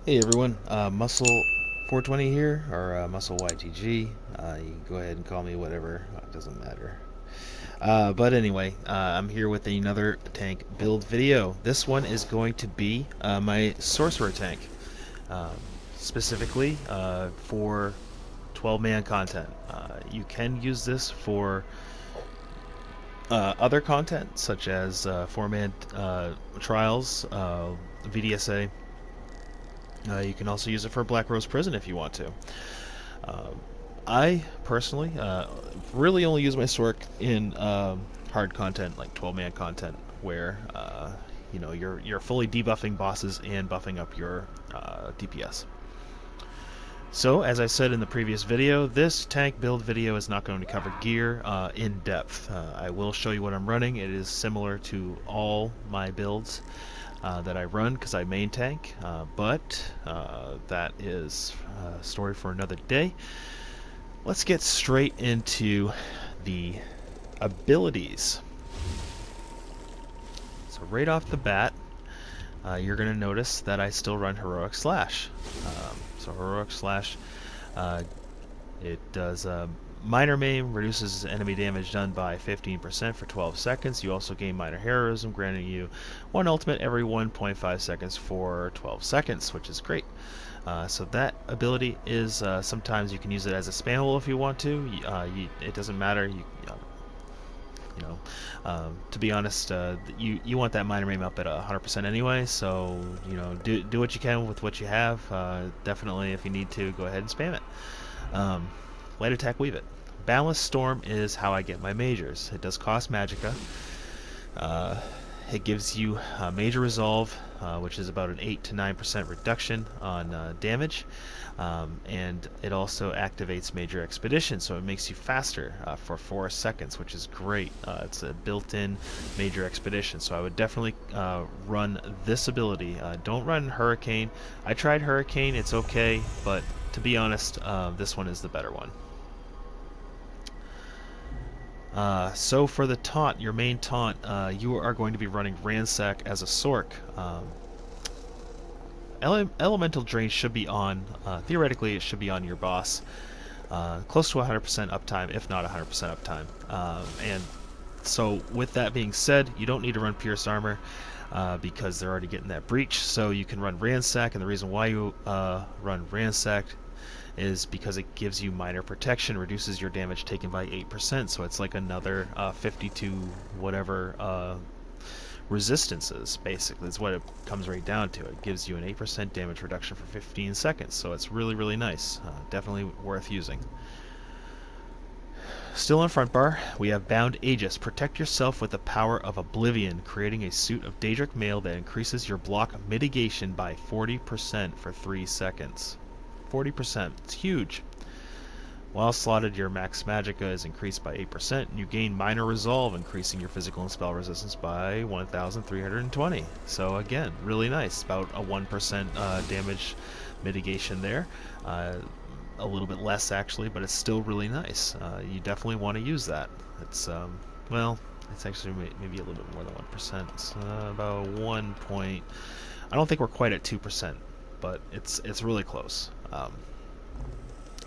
Hey everyone, MusCle420 here, or muscleytg. You can go ahead and call me whatever, it doesn't matter. But anyway, I'm here with another tank build video. This one is going to be my Sorcerer tank, specifically for 12-man content. You can use this for other content, such as 4-man trials, VDSA. You can also use it for Black Rose Prison if you want to. I personally really only use my Sorc in hard content, like 12-man content, where you know, you're fully debuffing bosses and buffing up your DPS. So, as I said in the previous video, this tank build video is not going to cover gear in depth. I will show you what I'm running. It is similar to all my builds that I run because I main tank, but that is a story for another day. Let's get straight into the abilities. So right off the bat, you're going to notice that I still run Heroic Slash. So Heroic Slash, it does minor maim, reduces enemy damage done by 15% for 12 seconds. You also gain minor heroism, granting you one ultimate every 1.5 seconds for 12 seconds, which is great. So that ability is sometimes you can use it as a spammable if you want to. It doesn't matter. To be honest, you want that minor maim up at 100% anyway. So do what you can with what you have. Definitely, if you need to, go ahead and spam it. Light attack, weave it. Boundless Storm is how I get my majors. It does cost magicka. It gives you major resolve, which is about an 8 to 9% reduction on damage, and it also activates major expedition, so it makes you faster for 4 seconds, which is great. It's a built-in major expedition, so I would definitely run this ability. Don't run Hurricane. I tried Hurricane, it's okay, but to be honest, this one is the better one. So for the taunt, your main taunt, you are going to be running Ransack as a Sorc. Elemental Drain should be on, theoretically it should be on your boss, close to 100% uptime, if not 100% uptime. And so with that being said, you don't need to run Pierced Armor, because they're already getting that breach, so you can run Ransack, and the reason why you run Ransack is because it gives you minor protection, reduces your damage taken by 8%, so it's like another 52 whatever resistances, basically. That's what it comes right down to. It gives you an 8% damage reduction for 15 seconds, so it's really, really nice. Definitely worth using. Still on front bar, we have Bound Aegis. Protect yourself with the power of Oblivion, creating a suit of Daedric mail that increases your block mitigation by 40% for 3 seconds. 40%. It's huge. While slotted, your max magicka is increased by 8%, and you gain minor resolve, increasing your physical and spell resistance by 1,320. So again, really nice. About a 1% damage mitigation there. A little bit less actually, but it's still really nice. You definitely want to use that. It's well, it's actually maybe a little bit more than 1%. It's about 1 point. I don't think we're quite at 2%, but it's really close.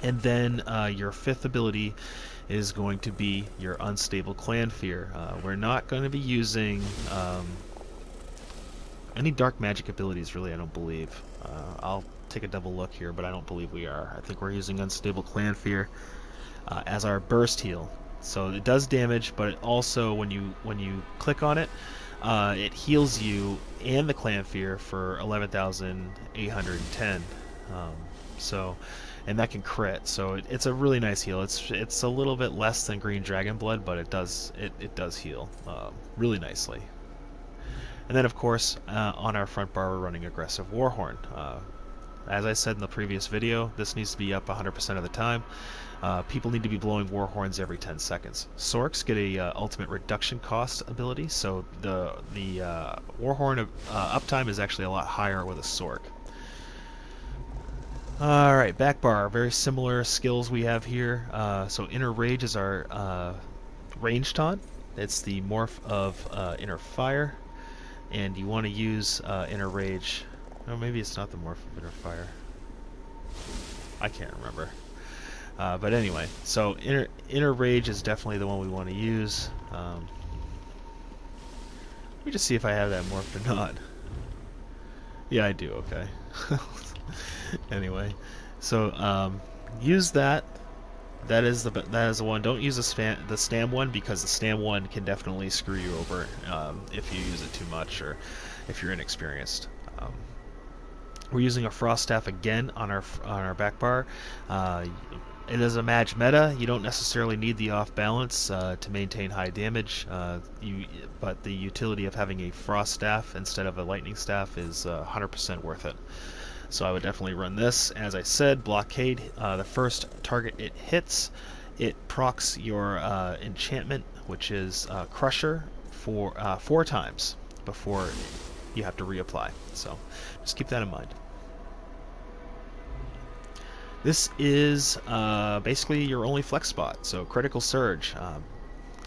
And then your fifth ability is going to be your Unstable Clan Fear. We're not going to be using any dark magic abilities, really, I don't believe. I'll take a double look here, but I don't believe we are. I think we're using Unstable Clan Fear as our burst heal. So it does damage, but it also, when you click on it, it heals you and the Clan Fear for 11,810. And that can crit, so it's a really nice heal. It's a little bit less than Green Dragon Blood, but it does heal really nicely. And then of course on our front bar we're running Aggressive Warhorn. As I said in the previous video, this needs to be up 100% of the time. People need to be blowing war horns every 10 seconds. Sorcs get a ultimate reduction cost ability, so the war horn uptime is actually a lot higher with a Sorc. Alright, back bar, very similar skills we have here. So Inner Rage is our range taunt. It's the morph of Inner Fire, and you want to use Inner Rage. No, maybe it's not the morph of Inner Fire. I can't remember. But anyway, so Inner Rage is definitely the one we want to use. Let me just see if I have that morphed or not. Yeah, I do. Okay. Anyway, so use that. That is the one. Don't use the Stam one, because the Stam one can definitely screw you over if you use it too much or if you're inexperienced. We're using a Frost Staff again on our back bar. It is a Mage meta. You don't necessarily need the off balance to maintain high damage, but the utility of having a Frost Staff instead of a Lightning Staff is 100% worth it. So I would definitely run this. As I said, Blockade, the first target it hits, it procs your enchantment, which is Crusher, for 4 times before you have to reapply. So just keep that in mind. This is basically your only flex spot, so Critical Surge.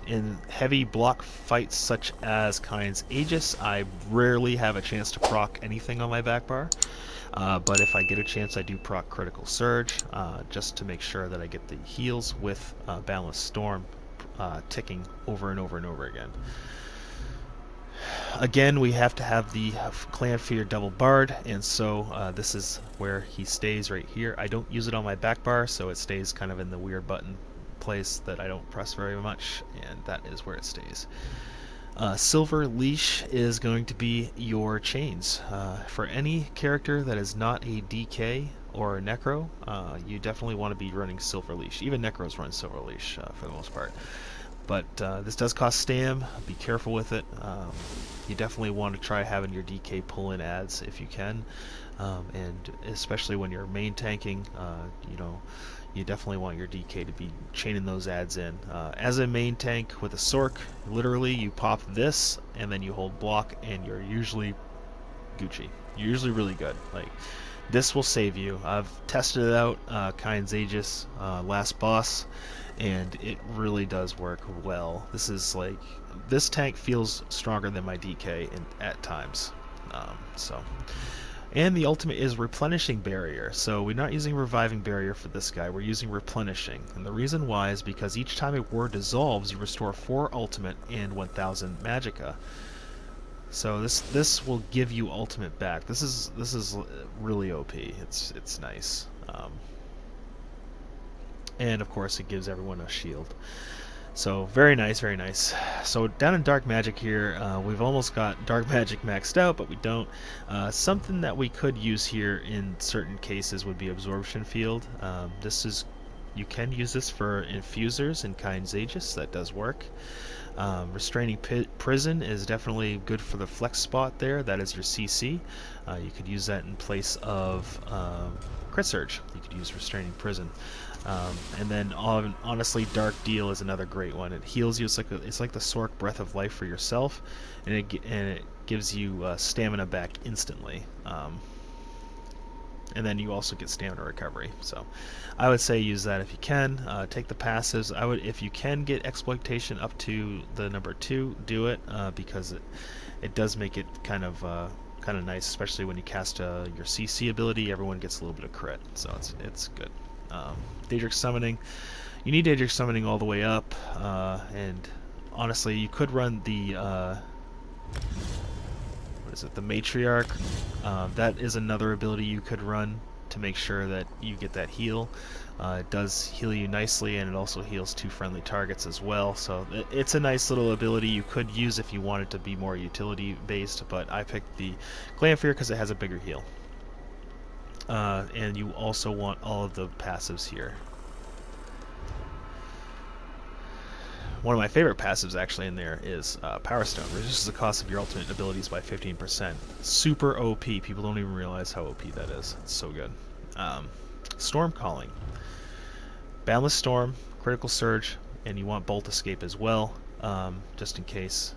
In heavy block fights such as Kind's Aegis, I rarely have a chance to proc anything on my back bar, but if I get a chance I do proc Critical Surge, just to make sure that I get the heals with Balanced Storm ticking over and over and over again. Again, we have to have the Clan Fear double barred, and so this is where he stays right here. I don't use it on my back bar, so it stays kind of in the weird button place that I don't press very much, and that is where it stays. Silver Leash is going to be your chains. For any character that is not a DK or a Necro, you definitely want to be running Silver Leash. Even Necros run Silver Leash for the most part. But this does cost Stam. Be careful with it. You definitely want to try having your DK pull in ads if you can, and especially when you're main tanking, you definitely want your DK to be chaining those ads in. As a main tank with a Sorc, literally you pop this and then you hold block and you're usually Gucci. You're usually really good. Like, this will save you. I've tested it out, Kind's Aegis, last boss, and it really does work well. This tank feels stronger than my DK at times. And the ultimate is Replenishing Barrier, so we're not using Reviving Barrier for this guy, we're using Replenishing. And the reason why is because each time a word dissolves, you restore 4 ultimate and 1000 magicka. So this will give you ultimate back. This is really OP. It's nice. And of course it gives everyone a shield. So very nice, very nice. So down in Dark Magic here, we've almost got Dark Magic maxed out, but we don't. Something that we could use here in certain cases would be Absorption Field. You can use this for infusers in Kind's Aegis. That does work. Restraining Prison is definitely good for the flex spot there. That is your CC. You could use that in place of Crit Surge. You could use Restraining Prison. And then honestly, Dark Deal is another great one. It heals you. It's like the Sorc Breath of Life for yourself, and it gives you stamina back instantly. And then you also get stamina recovery. So I would say use that if you can. Take the passives. If you can get exploitation up to the number 2, do it, because it does make it kind of nice, especially when you cast your CC ability. Everyone gets a little bit of crit, so it's good. Daedric Summoning, you need Daedric Summoning all the way up, and honestly you could run the the Matriarch. That is another ability you could run to make sure that you get that heal. It does heal you nicely, and it also heals 2 friendly targets as well, so it's a nice little ability you could use if you wanted to be more utility based, but I picked the Clan Fear because it has a bigger heal. And you also want all of the passives here. One of my favorite passives actually in there is Power Stone. Reduces the cost of your ultimate abilities by 15%. Super OP. People don't even realize how OP that is. It's so good. Storm Calling. Boundless Storm, Critical Surge, and you want Bolt Escape as well, just in case.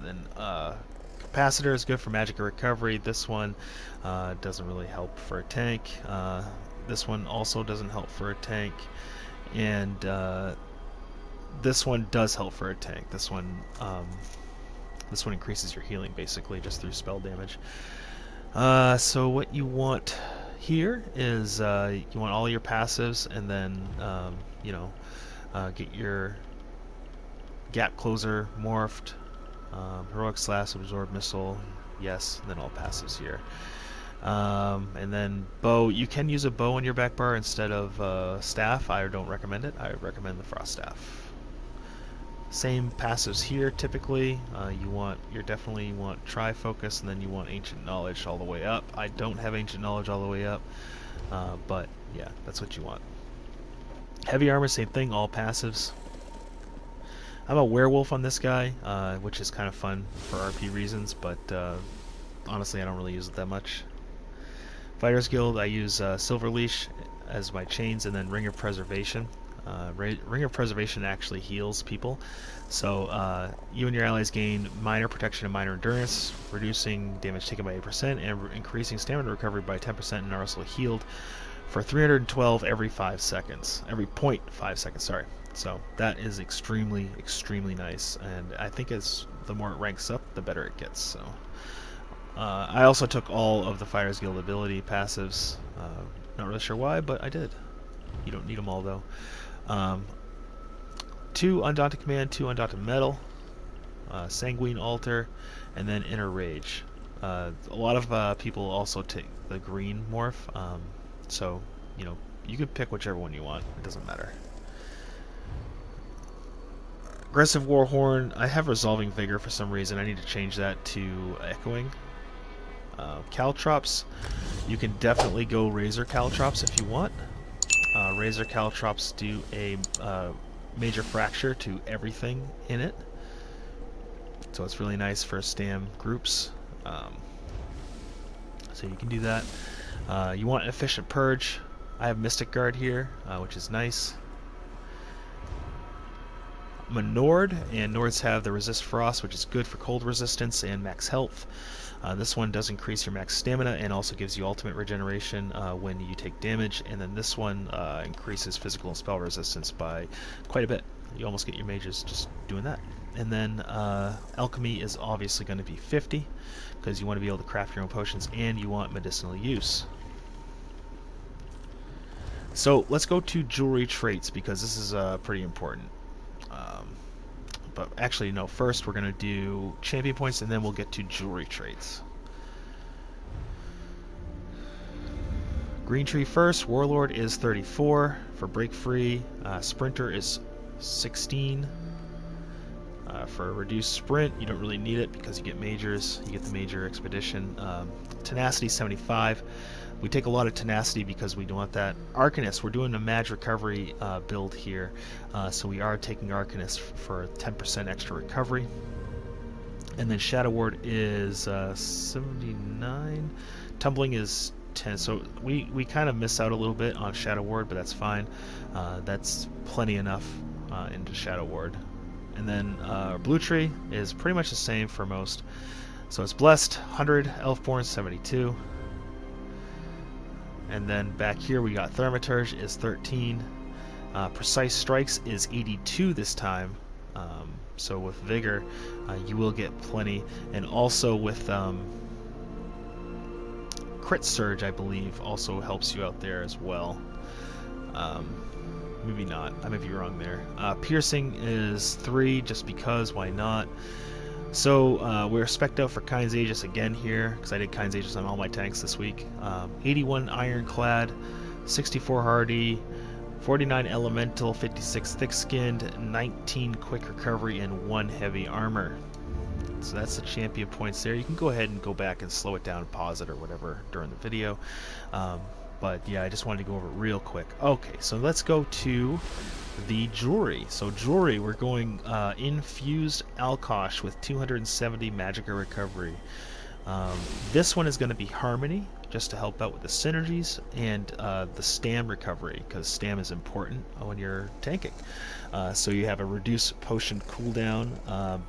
Then Capacitor is good for magic recovery. This one doesn't really help for a tank. This one also doesn't help for a tank. And this one does help for a tank. This one increases your healing basically just through spell damage. So what you want here is you want all your passives, and then get your Gap Closer morphed, Heroic Slash, Absorb Missile, yes, and then all passives here. And then bow, you can use a bow on your back bar instead of staff. I don't recommend it. I recommend the Frost Staff. Same passives here typically. You definitely want Tri-Focus, and then you want Ancient Knowledge all the way up. I don't have Ancient Knowledge all the way up, but yeah, that's what you want. Heavy Armor, same thing, all passives. I'm a Werewolf on this guy, which is kind of fun for RP reasons, but honestly I don't really use it that much. Fighters Guild, I use Silver Leash as my chains, and then Ring of Preservation. Ring of Preservation actually heals people, so you and your allies gain minor protection and minor endurance, reducing damage taken by 8% and increasing stamina recovery by 10%, and are also healed for 312 every 5 seconds. Every 0.5 seconds, sorry. So that is extremely, extremely nice, and I think as the more it ranks up, the better it gets. So I also took all of the Fighters Guild ability passives. Not really sure why, but I did. You don't need them all though. 2 Undaunted Command, 2 Undaunted Metal, Sanguine Altar, and then Inner Rage. A lot of people also take the green morph, so you can pick whichever one you want. It doesn't matter. Aggressive Warhorn, I have Resolving Vigor for some reason. I need to change that to Echoing. Caltrops, you can definitely go Razor Caltrops if you want. Razor Caltrops do a major fracture to everything in it, so it's really nice for stam groups. So you can do that. You want Efficient Purge. I have Mystic Guard here, which is nice. I'm a Nord, and Nords have the Resist Frost, which is good for cold resistance and max health. This one does increase your max stamina and also gives you ultimate regeneration when you take damage, and then this one increases physical and spell resistance by quite a bit. You almost get your mages just doing that. And then Alchemy is obviously going to be 50, because you want to be able to craft your own potions and you want medicinal use. So let's go to jewelry traits, because this is pretty important. But actually, no, first we're going to do champion points, and then we'll get to jewelry traits. Green Tree first. Warlord is 34 for break free. Sprinter is 16 for reduced sprint. You don't really need it because you get majors. You get the major expedition. Tenacity 75. We take a lot of tenacity because we don't want that. Arcanist, we're doing a mag recovery build here, so we are taking Arcanist for 10% extra recovery. And then Shadow Ward is 79. Tumbling is 10, so we kind of miss out a little bit on Shadow Ward, but that's fine. That's plenty enough into Shadow Ward. And then Blue Tree is pretty much the same for most. So it's Blessed, 100, Elfborn, 72. And then back here we got Thaumaturge is 13. Precise Strikes is 82 this time. So with Vigor, you will get plenty. And also with Crit Surge, I believe, also helps you out there as well. Maybe not. I may be wrong there. Piercing is 3, just because, why not? So we're spec'd out for Kind's Aegis again here, because I did Kind's Aegis on all my tanks this week. 81 Ironclad, 64 Hardy, 49 Elemental, 56 Thick-Skinned, 19 Quick Recovery, and 1 Heavy Armor. So that's the champion points there. You can go ahead and go back and slow it down, pause it, or whatever during the video. but yeah, I just wanted to go over it real quick. Okay, so let's go to the jewelry. So jewelry, we're going infused Alkosh with 270 Magicka recovery. This one is going to be Harmony, just to help out with the synergies, and the Stam recovery, because Stam is important when you're tanking. So you have a reduced potion cooldown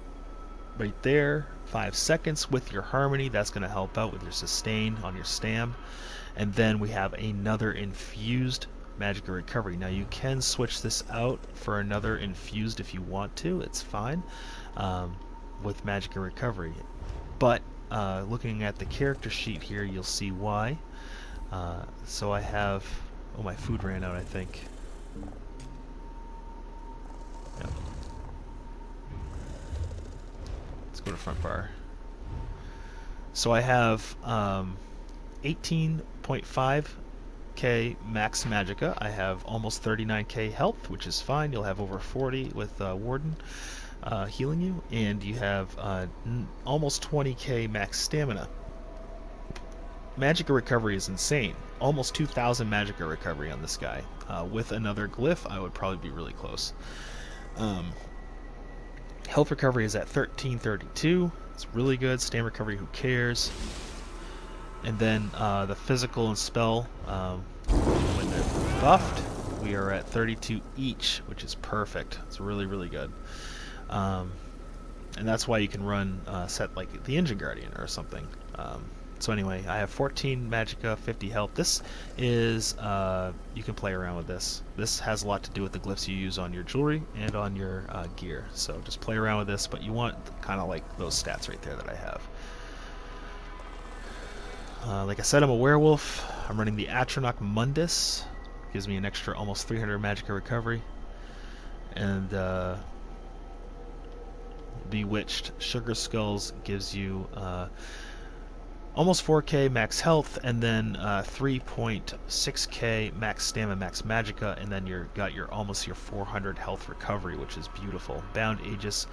right there, 5 seconds with your Harmony. That's going to help out with your sustain on your Stam. And then we have another infused Magicka recovery. Now you can switch this out for another infused if you want to. It's fine with Magicka recovery. But looking at the character sheet here, you'll see why. So I have... Oh, my food ran out, I think. Yep. Let's go to front bar. So I have 18.5k max Magicka. I have almost 39k health, which is fine. You'll have over 40 with Warden healing you, and you have almost 20k max stamina. Magicka recovery is insane. Almost 2,000 Magicka recovery on this guy. With another glyph, I would probably be really close. Health recovery is at 1332. It's really good. Stam recovery, who cares? And then the physical and spell, when they're buffed, we are at 32 each, which is perfect. It's really, really good. And that's why you can run set like the Engine Guardian or something. So anyway, I have 14 Magicka, 50 health. This is, you can play around with this. This has a lot to do with the glyphs you use on your jewelry and on your gear. So just play around with this, but you want kind of like those stats right there that I have. Like I said, I'm a werewolf. I'm running the Atronach Mundus. Gives me an extra almost 300 Magicka recovery. And Bewitched Sugar Skulls gives you almost 4k max health, and then 3.6k max stamina, max Magicka, and then you've got your almost your 400 health recovery, which is beautiful. Bound Aegis,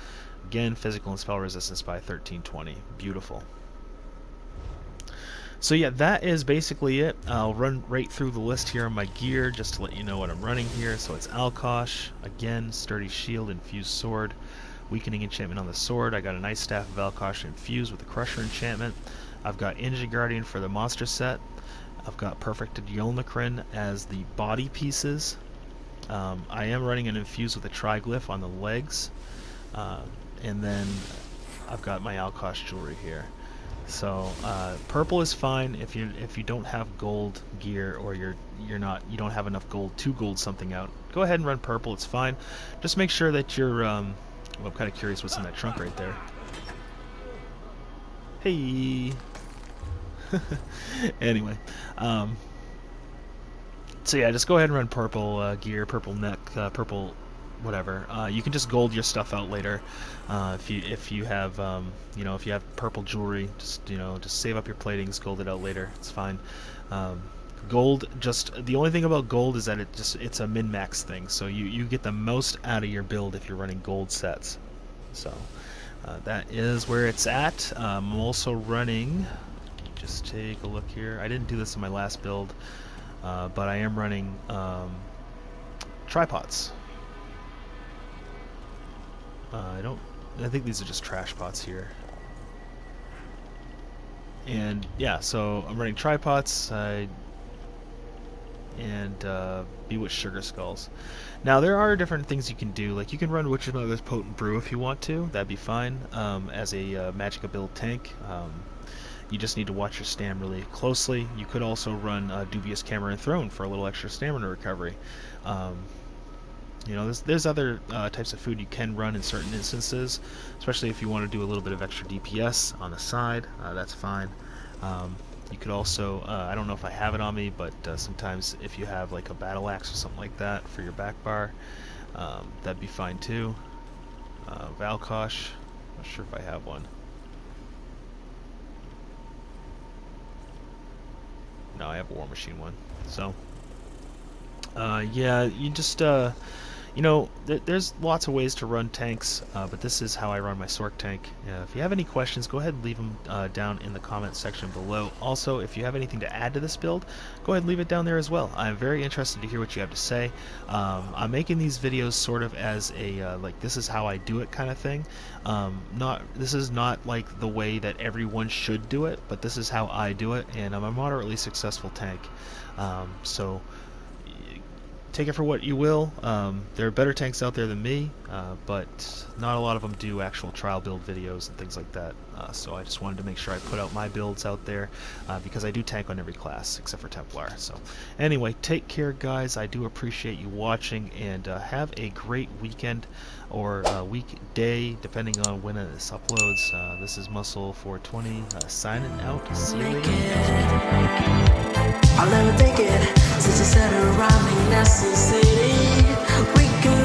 again, physical and spell resistance by 1320. Beautiful. So yeah, that is basically it. I'll run right through the list here on my gear just to let you know what I'm running here. So it's Alkosh, again, Sturdy Shield, Infused Sword, Weakening Enchantment on the sword. I got an Ice Staff of Alkosh infused with the Crusher enchantment. I've got Engine Guardian for the monster set. I've got Perfected Yolnacrin as the body pieces. I am running an infused with a Triglyph on the legs. And then I've got my Alkosh jewelry here. So purple is fine if you don't have gold gear, or you don't have enough gold to gold something out. Go ahead and run purple. It's fine. Just make sure that you're. Well, I'm kind of curious what's in that trunk right there. Hey. Anyway, so yeah, just go ahead and run purple gear, purple neck, purple whatever. You can just gold your stuff out later. If you have if you have purple jewelry, just save up your platings, gold it out later. It's fine. Gold, just the only thing about gold is that it's a min-max thing. So you get the most out of your build if you're running gold sets. So that is where it's at. I'm also running. Just take a look here. I didn't do this in my last build, but I am running tripods. I think these are just trash pots here. And yeah, so I'm running tripods and Bewitched Sugar Skulls. Now there are different things you can do. Like you can run Witch's Mother's Potent Brew if you want to. That'd be fine as a Magicka build tank. You just need to watch your stam really closely. You could also run Dubious Cameron Throne for a little extra stamina recovery. There's other types of food you can run in certain instances, especially if you want to do a little bit of extra DPS on the side. That's fine. You could also, I don't know if I have it on me, but sometimes if you have like a battle axe or something like that for your back bar, that'd be fine too. Valkosh, not sure if I have one. No, I have a War Machine one. So, yeah, you just You know, there's lots of ways to run tanks, but this is how I run my Sorc tank. If you have any questions, go ahead and leave them down in the comment section below. Also, if you have anything to add to this build, go ahead and leave it down there as well. I'm very interested to hear what you have to say. I'm making these videos sort of as a like, this is how I do it kind of thing. This is not like the way that everyone should do it, but this is how I do it, and I'm a moderately successful tank. So take it for what you will. There are better tanks out there than me, but not a lot of them do actual trial build videos and things like that. So I just wanted to make sure I put out my builds out there, because I do tank on every class except for Templar. So anyway, take care, guys. I do appreciate you watching, and have a great weekend or weekday, depending on when this uploads. This is MusCle420 signing out. See you later. I'll never take it since you said it around me, necessary. We can